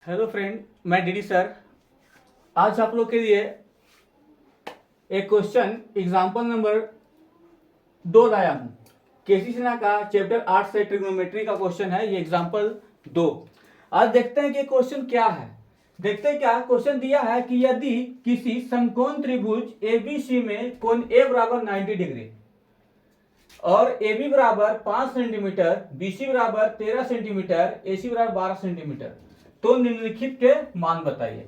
Hello friend, मैं DD sir. आज आप लोग के लिए एक क्वेश्चन एग्जाम्पल नंबर 2 लाया हूँ। केसी सिन्हा का चैप्टर 8 से ट्रिग्नोमेट्री का क्वेश्चन है। ये एग्जाम्पल 2। आज देखते हैं कि क्वेश्चन क्या है। देखते हैं क्या क्वेश्चन दिया है कि यदि किसी समकोण त्रिभुज एबीसी में कोण ए बराबर 90 डिग्री और ए बी बराबर 5 सेंटीमीटर, बी सी बराबर 13 सेंटीमीटर, ए सी बराबर 12 सेंटीमीटर, तो निम्नलिखित के मान बताइए।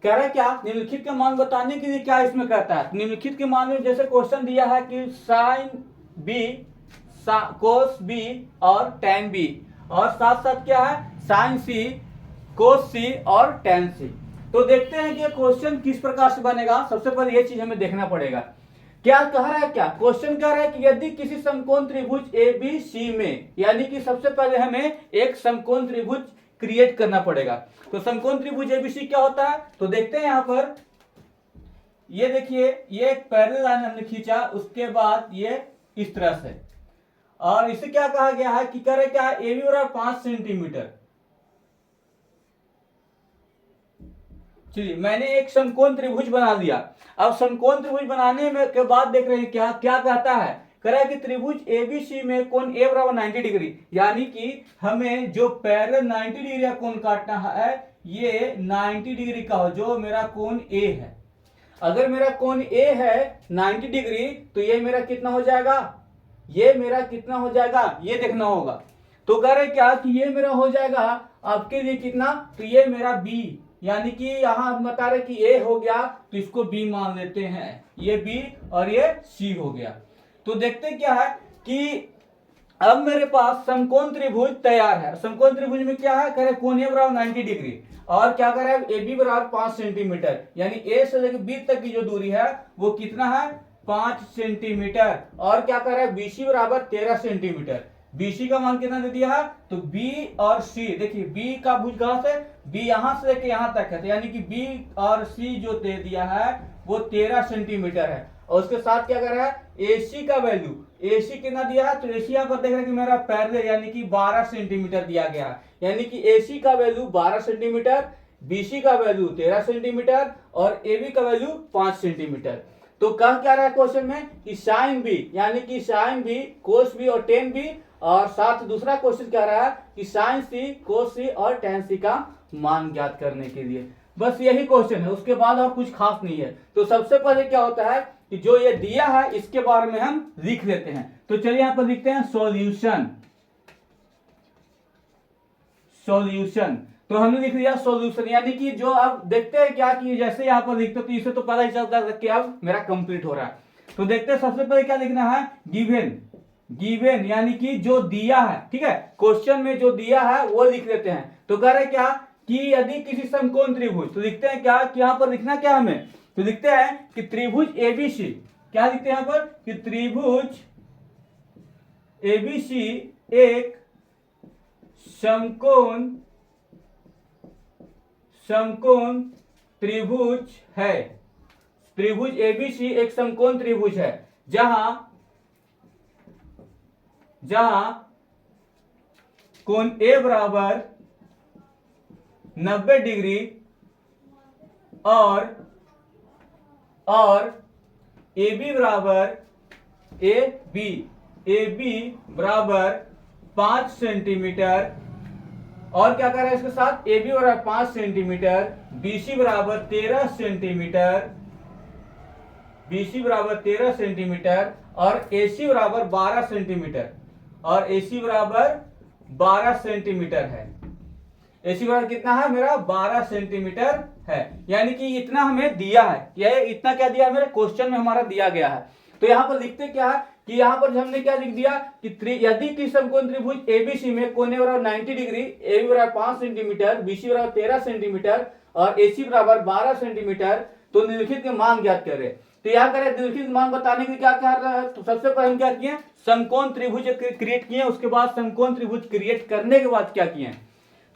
कह रहा है क्या निम्नलिखित के मान बताने के लिए क्या इसमें कहता है। निम्नलिखित के मान में जैसे क्वेश्चन दिया है कि साइन बी, कोस बी और टेन बी, और साथ साथ क्या है साइन सी, कोस सी और टेन सी। तो देखते हैं कि क्वेश्चन किस प्रकार से बनेगा। सबसे पहले ये चीज हमें देखना पड़ेगा। क्या कह रहा है, क्या क्वेश्चन कह रहा है कि यदि किसी समकोण त्रिभुज ए बी सी में, यानी कि सबसे पहले हमें एक समकोण त्रिभुज क्रिएट करना पड़ेगा। तो समकोण त्रिभुज एबीसी क्या होता है, तो देखते हैं यहां पर। ये देखिए, ये एक पैरेलल लाइन हमने खींचा, उसके बाद ये इस तरह से, और इसे क्या कहा गया है कि करे क्या ए बी बराबर 5 सेंटीमीटर। चलिए, मैंने एक समकोण त्रिभुज बना दिया। अब समकोण त्रिभुज बनाने में के बाद देख रहे हैं क्या क्या कहता है। कह रहा है कि त्रिभुज एबीसी में कोण ए बराबर 90 डिग्री, यानी कि हमें जो पैरेलल 90 डिग्री का कोण काटना है, ये 90 डिग्री का हो, जो मेरा कोण ए है। अगर मेरा कोण ए है 90 डिग्री, तो ये मेरा कितना हो जाएगा, ये मेरा कितना हो जाएगा, ये देखना होगा। तो कह रहे क्या कि ये मेरा हो जाएगा आपके लिए कितना, तो ये मेरा बी, यानी कि यहां हम बता रहे कि ए हो गया, तो इसको बी मान लेते हैं। ये बी और ये सी हो गया। तो देखते क्या है कि अब मेरे पास समकोण त्रिभुज तैयार है। समकोण त्रिभुज में क्या है, कह रहे कोण ए बराबर 90 डिग्री, और क्या कर रहा है ए बी बराबर 5 सेंटीमीटर, यानी ए से लेकर बी तक की जो दूरी है वो कितना है 5 सेंटीमीटर, और क्या कर रहा है बीसी बराबर 13 सेंटीमीटर। बीसी का मान कितना दे दिया है, तो बी और सी, देखिए बी का भुज कहां से, बी यहां से लेके यहां तक है, तो यानी कि बी और सी जो दे दिया है वो 13 सेंटीमीटर है। और उसके साथ क्या कर रहा है एसी का वैल्यू, एसी कितना दिया है, तो एसी यहां पर देख रहे हैं कि मेरा पैरेलल यानी कि 12 सेंटीमीटर दिया गया है, यानी कि एसी का वैल्यू 12 सेंटीमीटर, बीसी का वैल्यू 13 सेंटीमीटर और एबी का वैल्यू 5 सेंटीमीटर। तो कह क्या रहा है क्वेश्चन में कि साइन बी, यानी कि साइन बी, कोस बी और टेन बी, और साथ दूसरा क्वेश्चन कह रहा है कि साइन सी, कोस सी और टेन सी का मान ज्ञात करने के लिए। बस यही क्वेश्चन है, उसके बाद और कुछ खास नहीं है। तो सबसे पहले क्या होता है कि जो ये दिया है इसके बारे में हम लिख लेते हैं। तो चलिए यहां पर लिखते हैं सॉल्यूशन। सॉल्यूशन, तो हमने लिख दिया सॉल्यूशन, यानी कि जो अब देखते हैं क्या कि जैसे यहां पर लिखते तो इसे तो पता ही चलता है कि अब मेरा कंप्लीट हो रहा है। तो देखते हैं सबसे पहले क्या लिखना है, गिवन। गिवन यानी कि जो दिया है, ठीक है, क्वेश्चन में जो दिया है वो लिख लेते हैं। तो कह रहे क्या कि यदि किसी समकोण त्रिभुज, तो लिखते हैं क्या कि यहां पर लिखना क्या हमें, तो लिखते हैं कि त्रिभुज एबीसी, क्या लिखते हैं यहां पर कि त्रिभुज एबीसी एक समकोण समकोण त्रिभुज है। त्रिभुज एबीसी एक समकोण त्रिभुज है जहां कोण ए बराबर 90 डिग्री और ए बी बराबर ए बी बराबर 5 सेंटीमीटर, और क्या कर रहा है इसके साथ ए बी बराबर 5 सेंटीमीटर, बीसी बराबर 13 सेंटीमीटर, बीसी बराबर 13 सेंटीमीटर और एसी बराबर 12 सेंटीमीटर, और एसी बराबर 12 सेंटीमीटर है। एसी बराबर कितना है मेरा 12 सेंटीमीटर है, यानी कि इतना हमें दिया है। यह इतना क्या दिया है मेरे क्वेश्चन में हमारा दिया गया है। तो यहां पर लिखते क्या है कि यहां पर हमने क्या लिख दिया कि यदि किसी समकोण त्रिभुज एबीसी में कोण ए बराबर 90 डिग्री, ए बी बराबर 5 सेंटीमीटर, बीसी बराबर 13 सेंटीमीटर और एसी बराबर 12 सेंटीमीटर, तो निम्नलिखित के मान ज्ञात करें। तो यहां करें निम्नलिखित मान बताने के लिए क्या कर रहा है, तो सबसे पहले हम क्या किए, समकोण त्रिभुज क्रिएट किए। उसके बाद समकोण त्रिभुज क्रिएट करने के बाद क्या किए,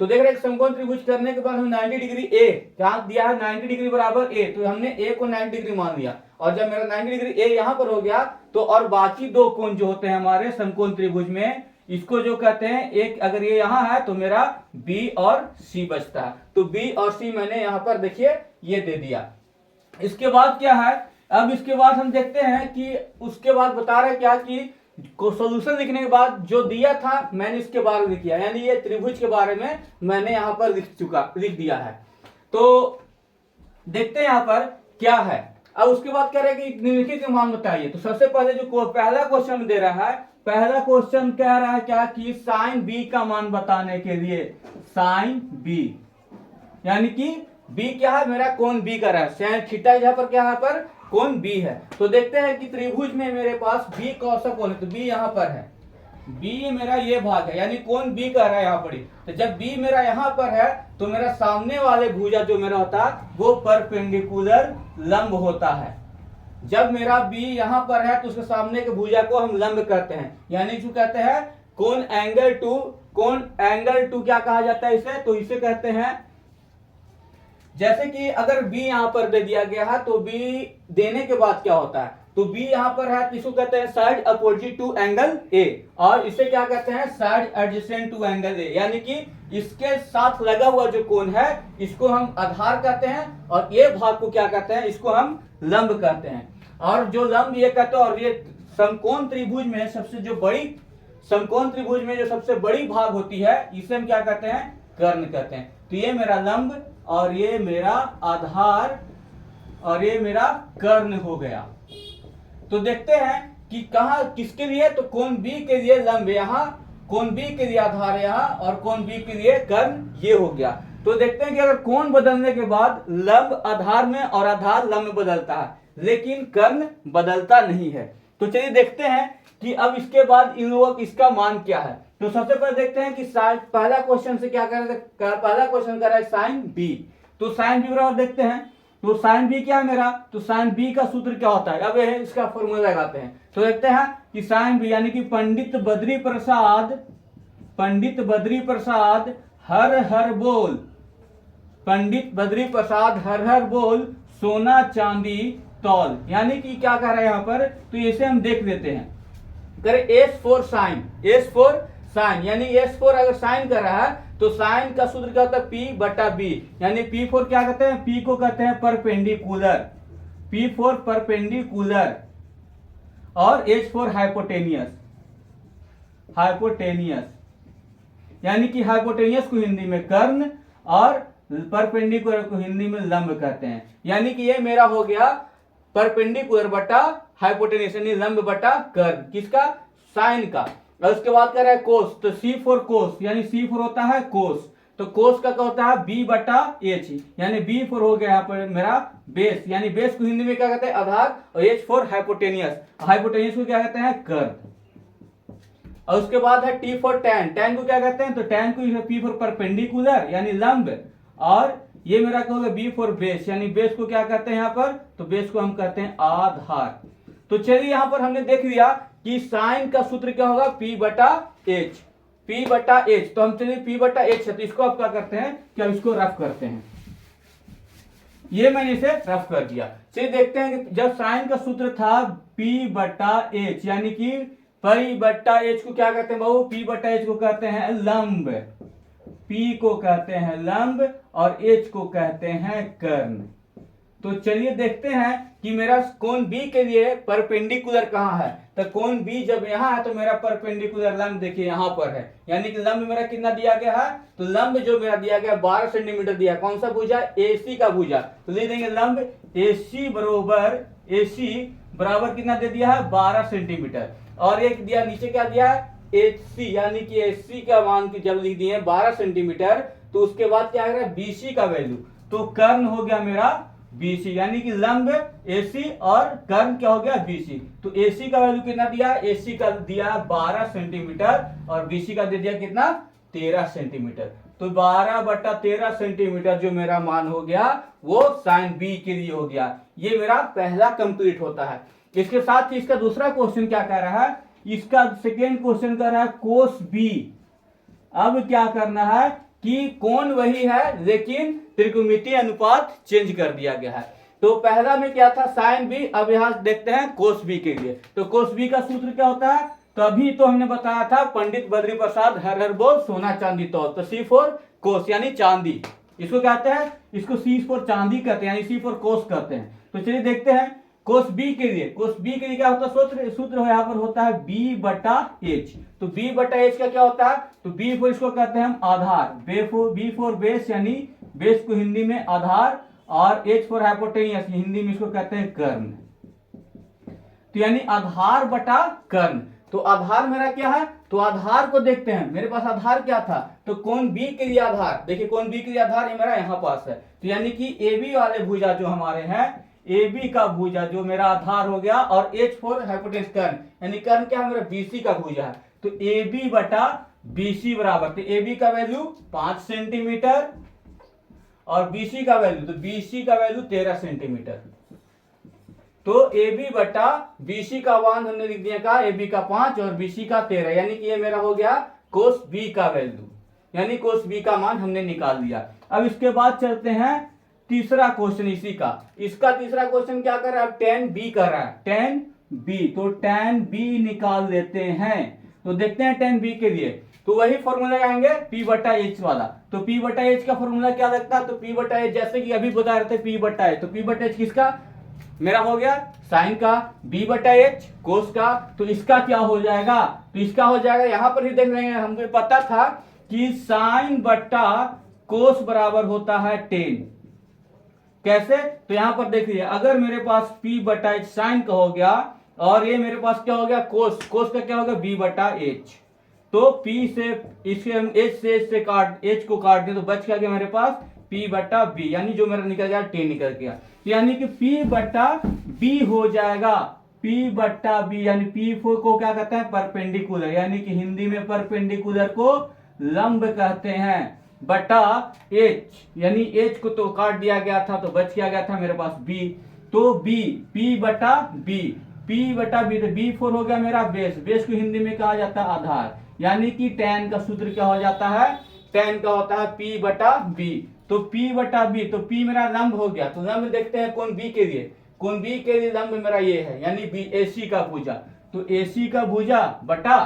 तो देख रहे हैं समकोण त्रिभुज करने के बाद हम 90 डिग्री ए क्या दिया है, 90 डिग्री बराबर ए, तो हमने ए को 90 डिग्री मान लिया। और जब मेरा 90 डिग्री ए यहां पर हो गया, तो और बाकी दो कोण जो होते हैं हमारे समकोण त्रिभुज में, इसको जो कहते हैं, एक अगर ये यहाँ है तो मेरा बी और सी बचता है। तो बी और सी मैंने यहाँ पर देखिए ये दे दिया। इसके बाद क्या है, अब इसके बाद हम देखते हैं कि उसके बाद बता रहे क्या कि को सोल्यूशन लिखने के बाद जो दिया था मैंने इसके बारे में किया, यानी ये त्रिभुज के बारे में मैंने यहाँ पर लिख दिया है। तो देखते हैं यहाँ पर क्या है। अब उसके बाद कह रहे हैं कि निम्नलिखित मान बताइए। तो सबसे पहले जो पहला क्वेश्चन दे रहा है, पहला क्वेश्चन कह रहा है क्या कि साइन बी का मान बताने के लिए, साइन बी यानी कि बी क्या है, मेरा कोण बी का रहा है, साइन थीटा यहाँ पर क्या है, पर कोण बी है। तो देखते हैं कि त्रिभुज में मेरे पास बी कौन सा कोण है, तो बी यहाँ पर है, बी मेरा ये भाग है, यानी कोण बी का रहा है यहाँ पर। तो जब बी मेरा यहाँ पर है तो मेरा सामने वाले भुजा जो मेरा होता है वो परपेंडिकुलर लंब होता है। जब मेरा बी यहाँ पर है तो उसके सामने के भुजा को हम लंब कहते हैं, यानी जो कहते हैं कोण एंगल टू क्या कहा जाता है इसे, तो इसे कहते हैं, जैसे कि अगर b यहां पर दे दिया गया है तो b देने के बाद क्या होता है, तो b यहां पर है तो इसको कहते हैं side opposite to angle a, और इसे क्या कहते हैं side adjacent to angle a, यानी कि इसके साथ लगा हुआ जो कोण है इसको हम आधार कहते हैं, और ये भाग को क्या कहते हैं, इसको हम लंब कहते हैं। और जो लंब ये कहते हैं, और ये समकोण त्रिभुज में सबसे जो बड़ी, समकोण त्रिभुज में जो सबसे बड़ी भाग होती है इसे हम क्या कहते हैं, कर्ण कहते हैं। तो ये मेरा लंब और ये मेरा आधार और ये मेरा कर्ण हो गया। तो देखते हैं कि कहा किसके लिए, तो कोण बी के लिए लंब यहाँ, कोण बी के लिए आधार यहाँ, और कोण बी के लिए कर्ण ये हो गया। तो देखते हैं कि अगर कोण बदलने के बाद लंब आधार में और आधार लंब बदलता है, लेकिन कर्ण बदलता नहीं है। तो चलिए देखते हैं कि अब इसके बाद इन लोगों इसका मान क्या है। तो सबसे पहले देखते हैं कि पहला क्वेश्चन से क्या कर, पहला क्वेश्चन कर रहा है साइन बी। तो साइन बी बराबर देखते हैं, तो साइन बी क्या है मेरा, तो साइन बी का सूत्र क्या होता है, अब इसका फॉर्मूला लगाते हैं। तो देखते हैं कि साइन बी यानी कि पंडित बद्री प्रसाद हर हर बोल, पंडित बद्री प्रसाद हर हर बोल सोना चांदी तौल, यानी कि क्या कह रहा है यहाँ पर, तो इसे हम देख लेते हैं। करें एस फोर साइन, यानी एस फोर अगर साइन कर रहा है तो साइन का सूत्र क्या होता है, पी बटा बी, यानी पी फोर क्या कहते हैं, पी को कहते हैं परपेंडिकुलर, पी फोर परपेंडिकुलर, और एच फोर हाइपोटेनियस, यानी कि हाइपोटेनियस को हिंदी में कर्ण और परपेंडिकुलर को हिंदी में लंब कहते हैं। यानी कि ये मेरा हो गया परपेंडिकुलर बटा हाइपोटेनियस, यानी लंब बटा कर्ण, किसका, साइन का। और उसके बाद कह रहा है कोस, तो सी फोर कोस, यानी सी फोर होता है कोस, तो कोस का क्या होता है बी बटा एच, यानी बी फोर हो गया यहाँ पर मेरा बेस, यानी बेस को हिंदी में क्या कहते हैं आधार, और एच फोर हाइपोटेनियस, हाइपोटेनियस को क्या कहते हैं कर्ण। और उसके बाद है टी फोर टैन, टैन को क्या कहते हैं, तो टैन को पी फोर परपेंडिकुलर यानी लंब, और ये मेरा क्या होगा बी फोर बेस, यानी बेस को क्या कहते हैं यहाँ पर, तो बेस को हम कहते हैं आधार। तो चलिए यहाँ पर हमने देख लिया कि साइन का सूत्र क्या होगा, पी बटा एच, पी बटा एच। तो हम चलिए पी बटा एच है तो इसको आप क्या करते हैं कि हम इसको रफ करते हैं, ये मैंने इसे रफ कर दिया। चलिए देखते हैं कि जब साइन का सूत्र था पी बटा एच, यानी कि पी बटा एच को क्या कहते हैं बाबू, पी बटा एच को कहते हैं लंब, पी को कहते हैं लंब और एच को कहते हैं कर्ण। तो चलिए देखते हैं कि मेरा कोण बी के लिए परपेंडिकुलर कहाँ है, तो कोण बी जब यहाँ है तो मेरा परपेंडिकुलर लंब देखिए यहाँ पर है, यानी कि लंब मेरा कितना दिया गया है, तो लंब जो मेरा दिया गया 12 सेंटीमीटर दिया, कौन सा भुजा, एसी का भुजा। तो ले देंगे लंब एसी बराबर कितना दे दिया है 12 सेंटीमीटर, और एक दिया नीचे क्या दिया है एचसी, यानी कि एसी का मान जब लिख दिए 12 सेंटीमीटर, तो उसके बाद क्या है बीसी का वैल्यू, तो कर्ण हो गया मेरा बीसी, यानी कि लंब एसी और कर्ण क्या हो गया बीसी। तो एसी का वैल्यू कितना दिया, एसी का दिया 12 सेंटीमीटर और बीसी का दे दिया कितना 13 सेंटीमीटर। तो 12 बटा 13 सेंटीमीटर जो मेरा मान हो गया वो साइन बी के लिए हो गया। ये मेरा पहला कंप्लीट होता है। इसके साथ ही इसका दूसरा क्वेश्चन क्या कह रहा है, इसका सेकेंड क्वेश्चन कह रहा है कोस बी। अब क्या करना है कि कोण वही है लेकिन त्रिकोणमितीय अनुपात चेंज कर दिया गया है। तो पहला में क्या था साइन बी, अब यहां देखते हैं कोस बी के लिए। तो कोस बी का सूत्र क्या होता है, तभी तो हमने बताया था पंडित बद्री प्रसाद हर हर बोल सोना चांदी तौल। तो सी फॉर कोस यानी चांदी, इसको कहते हैं, इसको सी फॉर चांदी कहते हैं, यानी सी फॉर कोस कहते हैं। तो चलिए देखते हैं कोस बी के लिए, कोस बी के लिए क्या होता है, सूत्र यहाँ पर होता है बी बटा एच। तो बी बटा एच का क्या होता है, तो बी फॉर इसको कहते हैं हम आधार, बी फॉर बेस यानी बेस को हिंदी में आधार, और एच फॉर हाइपोटेनियस हिंदी में इसको कहते हैं कर्ण। तो यानी आधार बटा कर्ण। तो आधार मेरा क्या है, तो आधार को देखते हैं, मेरे पास आधार क्या था, तो कोण बी के लिए आधार, देखिए कोण बी के लिए आधार ये मेरा यहाँ पास है। तो यानी कि ए बी वाले भुजा जो हमारे हैं, ए बी का भुजा जो मेरा आधार हो गया, और एच फॉर हाइपोटेन्यूस कर्ण, यानी कर्ण क्या है मेरा बीसी का भुजा है। तो ए बी बटा बीसी बराबर, तो ए बी का वैल्यू 5 सेंटीमीटर और बीसी का वैल्यू, तो बीसी का वैल्यू 13 सेंटीमीटर। तो ए बी बटा बीसी का मान हमने लिख दिया का ए बी का 5 और बीसी का 13, यानी कि ये मेरा हो गया कोस बी का वैल्यू, यानी कोस बी का मान हमने निकाल दिया। अब इसके बाद चलते हैं तीसरा क्वेश्चन इसी का, इसका तीसरा क्वेश्चन क्या कर रहा है, tan बी कर रहा है, tan बी। तो tan बी निकाल देते हैं। तो देखते हैं tan बी के लिए, तो वही फॉर्मूला आएंगे P बटा H वाला। तो P बटा H का फॉर्मूला क्या लगता है, तो P बटा H जैसे कि अभी बता रहे थे P बटा H, तो P बटा H किसका मेरा हो गया साइन का, B बटा H कोस का। तो इसका क्या हो जाएगा, तो इसका हो जाएगा, यहां पर ही देख लेंगे, हमको पता था कि साइन बटा कोस बराबर होता है tan। कैसे, तो यहां पर देखिए, अगर मेरे पास P बटा H साइन का हो गया और ये मेरे पास क्या हो गया कोस, कोस का क्या होगा B बटा H। तो P से इसके हम H से काट, H को काट दें तो बच गया मेरे पास P बटा B, यानी जो मेरा निकल गया T निकल गया। तो यानी कि P बटा B हो जाएगा, P बटा B, यानी P को क्या कहते हैं परपेंडिकुलर, यानी कि हिंदी में परपेंडिकुलर को लंब कहते हैं, बटा H, यानी H को तो काट दिया गया था तो बच गया था मेरे पास B। तो B, P बटा B, P बटा B, तो B फोर हो गया मेरा बेस, बेस को हिंदी में कहा जाता है आधार, यानी कि tan का सूत्र क्या हो जाता है, tan का होता है P बटा B। तो P बटा B, तो P मेरा लंब हो गया। तो लंब देखते हैं कोण B के लिए, कोण B के लिए लंब मेरा ये है, यानी AC का भुजा। तो AC का भुजा बटा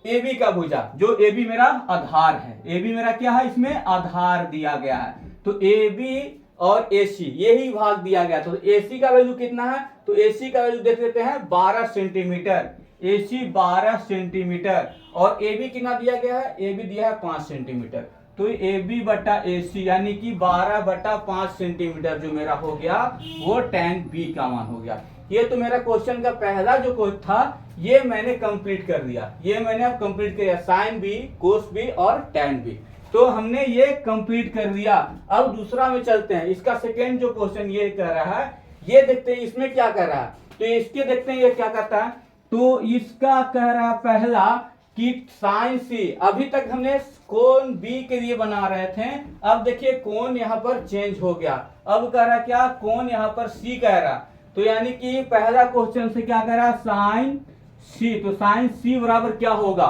AB का भुजा, जो AB मेरा आधार है, AB मेरा क्या है, इसमें आधार दिया गया है। तो AB और AC यही भाग दिया गया। तो AC का वैल्यू कितना है, तो AC का वैल्यू देख लेते हैं 12 सेंटीमीटर, AC 12 सेंटीमीटर, और AB कितना दिया गया है, AB दिया है 5 सेंटीमीटर। तो AB बटा AC यानी कि 12 बटा 5 सेंटीमीटर जो मेरा हो गया वो tan B का मान हो गया। ये तो मेरा क्वेश्चन का पहला जो क्वेश्चन था ये मैंने कंप्लीट कर दिया, ये मैंने अब कंप्लीट किया, साइन B, कोस B और tan B। तो हमने ये कंप्लीट कर दिया। अब दूसरा में चलते हैं, इसका सेकेंड जो क्वेश्चन ये कर रहा है, ये देखते हैं इसमें क्या कर रहा है। तो इसके देखते हैं ये क्या करता है। तो इसका कह रहा है पहला कि साइन सी, अभी तक हमने कोण बी के लिए बना रहे थे, अब देखिए कोण यहाँ पर चेंज हो गया, अब कह रहा क्या, कोण यहाँ पर सी कह रहा। तो यानी कि पहला क्वेश्चन से क्या कह रहा है साइन सी, तो साइन सी बराबर क्या होगा,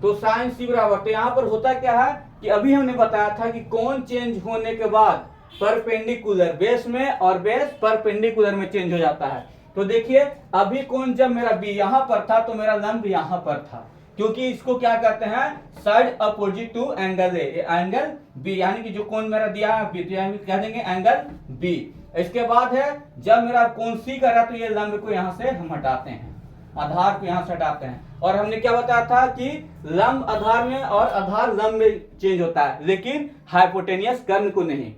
तो साइन सी बराबर, तो यहाँ पर होता क्या है कि अभी हमने बताया था कि कोण चेंज होने के बाद परपेंडिकुलर बेस में और बेस परपेंडिकुलर में चेंज हो जाता है। तो देखिए अभी कोण जब मेरा बी यहां पर था तो मेरा लंब यहां पर था, क्योंकि इसको क्या कहते हैं side opposite to angle A, angle B, यानी कि जो कोण मेरा दिया है बी, तो कह देंगे एंगल बी। इसके बाद है जब मेरा कोण सी कर रहा तो ये लंब को यहां से हम हटाते हैं, आधार को यहां से हटाते हैं, और हमने क्या बताया था कि लंब आधार में और आधार लंब में चेंज होता है, लेकिन हाइपोटेनियस कर्ण को नहीं।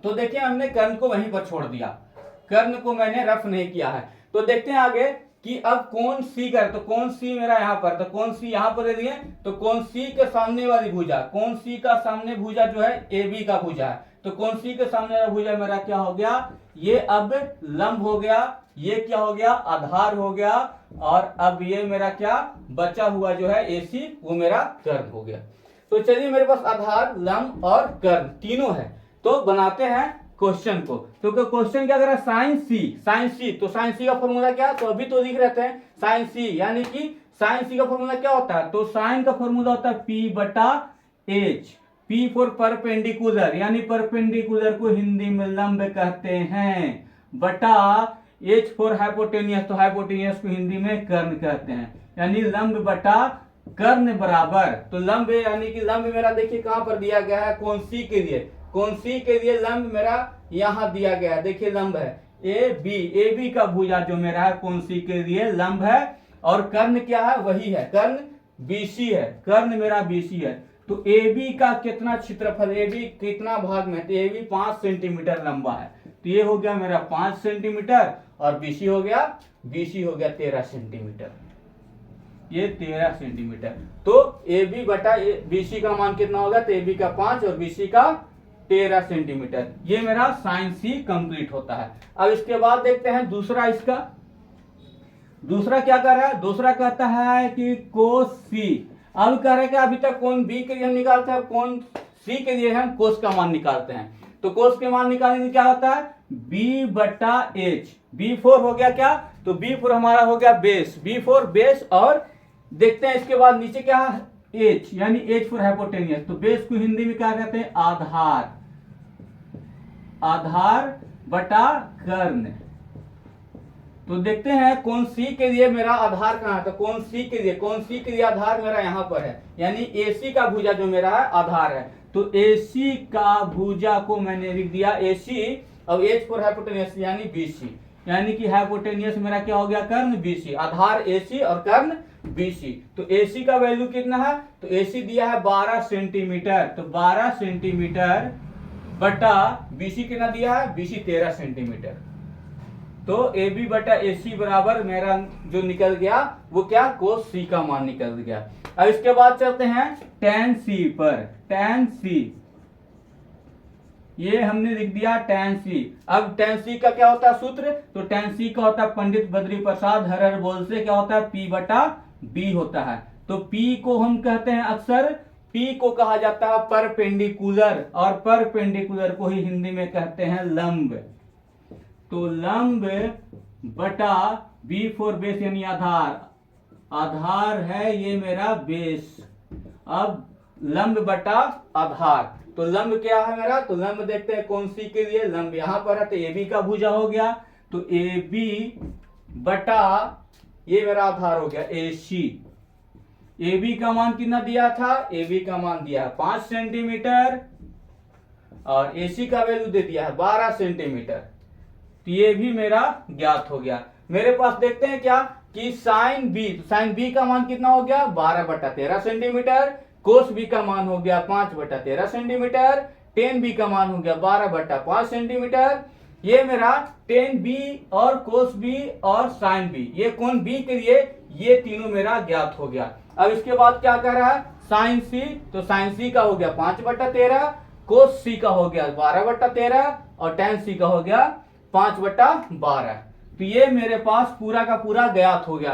तो देखिए हमने कर्ण को वहीं पर छोड़ दिया, कर्ण को मैंने रफ नहीं किया है। तो देखते हैं आगे कि अब कोण सी कर, तो कोण सी मेरा यहाँ पर, तो कोण सी यहाँ पर दे दिए, तो कोण सी के सामने वाली भुजा, कोण सी का सामने भुजा जो है ए बी का भुजा है, तो कोण सी के सामने वाला भुजा मेरा क्या हो गया, ये अब लंब हो गया, ये क्या हो गया आधार हो गया, और अब ये मेरा क्या बचा हुआ जो है AC वो मेरा कर्ण हो गया। तो चलिए मेरे पास आधार लंब और कर्ण तीनों है, तो बनाते हैं क्वेश्चन को। तो क्वेश्चन क्या कर रहा है साइन सी, साइन सी, तो साइन सी का फॉर्मूला क्या, तो अभी तो लिख रहते हैं साइन सी, यानी कि साइन सी का फॉर्मूला क्या होता है, तो साइन का फॉर्मूला होता है P बटा H, P फॉर परपेंडिकुलर, यानी परपेंडिकुलर को हिंदी में लंब कहते हैं, बटा एच फॉर हाइपोटेनियस, तो हाइपोटेनियस को हिंदी में कर्ण कहते हैं, यानी लंब बटा कर्ण बराबर। तो लंब यानी कि लंब मेरा देखिए कहां पर दिया गया है, कौन सी के लिए, कौन सी के लिए लंब मेरा यहां दिया गया है। देखिए लंब है ए बी का भुजा जो मेरा है कौन सी के लिए लंब है, और कर्ण क्या है, वही है कर्ण बीसी है, कर्ण मेरा बीसी है। तो ए बी का कितना क्षेत्रफल, ए बी कितना भाग में, तो ए बी 5 सेंटीमीटर लंबा है, तो ये हो गया मेरा 5 सेंटीमीटर, और बीसी हो गया 13 सेंटीमीटर, ये 13 सेंटीमीटर। तो ए बी बटा बीसी का मान कितना होगा, तो ए बी का 5 और बीसी का 13 सेंटीमीटर। ये मेरा साइन सी कंप्लीट होता है। अब इसके बाद देखते हैं दूसरा, इसका दूसरा क्या कर रहा है, दूसरा कहता है कि कोस सी। अब कह रहे हैं कि अभी तक कोण बी के लिए हम निकालते हैं, कोण सी के लिए हम कोस का मान निकालते हैं। तो कोस के मान निकालने में क्या होता है, बी बटा एच, B4 हो गया क्या, तो B4 हमारा हो गया बेस, B4 बेस, और देखते हैं इसके बाद नीचे क्या है, एच, यानी एच फॉर हाइपोटेनियस। तो बेस को हिंदी में क्या कहते हैं, आधार, आधार बटा कर्ण। तो देखते हैं कौन सी के लिए मेरा आधार कहां है, तो कौन सी के लिए, कौन सी के लिए आधार मेरा यहां पर है, यानी AC का भुजा जो मेरा है आधार है। तो AC का भुजा को मैंने लिख दिया AC, और H फॉर हाइपोटेनियस यानी BC, यानी कि हाइपोटेनियस मेरा क्या हो गया, कर्ण BC, आधार AC और कर्ण BC। तो AC का वैल्यू कितना है, तो AC दिया है 12 सेंटीमीटर, तो 12 सेंटीमीटर बटा BC कितना दिया है, BC 13 सेंटीमीटर। तो AB बटा AC बराबर मेरा जो निकल गया वो क्या, कोस C का मान निकल गया। अब इसके बाद चलते हैं tan C पर, tan C ये हमने लिख दिया tan C। अब tan C का क्या होता है सूत्र, तो tan C का होता है पंडित बद्री प्रसाद हरर बोल से क्या होता है, P बटा B होता है। तो P को हम कहते हैं अक्सर, P को कहा जाता है परपेंडिकुलर, और परपेंडिकुलर को ही हिंदी में कहते हैं लंब। तो लंब बटा B4 बेस यानी आधार, आधार है ये मेरा बेस। अब लंब बटा आधार, तो लंब क्या है मेरा, तो लंब देखते हैं कौन सी के लिए, लंब यहां पर है, तो AB का भुजा हो गया, तो AB बटा ये मेरा आधार हो गया AC। AB का मान कितना दिया था, AB का मान दिया है 5 सेंटीमीटर, और AC का वैल्यू दे दिया है 12 सेंटीमीटर। तो ये भी मेरा ज्ञात हो गया। मेरे पास देखते हैं क्या कि साइन बी, साइन बी का मान कितना हो गया, 12 बटा 13 सेंटीमीटर, कोस बी का मान हो गया 5 बटा 13 सेंटीमीटर, टेन बी का मान हो गया 12 बटा 5 सेंटीमीटर। ये मेरा टेन बी और कोस बी और साइन बी, ये कोण बी के लिए ये तीनों मेरा ज्ञात हो गया। अब इसके बाद क्या कर रहा है, साइन सी, तो साइन सी का हो गया 5 बटा 13, कोस सी का हो गया 12 बटा 13, और टेन सी का हो गया 5 बटा 12। तो ये मेरे पास पूरा का पूरा ज्ञात हो गया।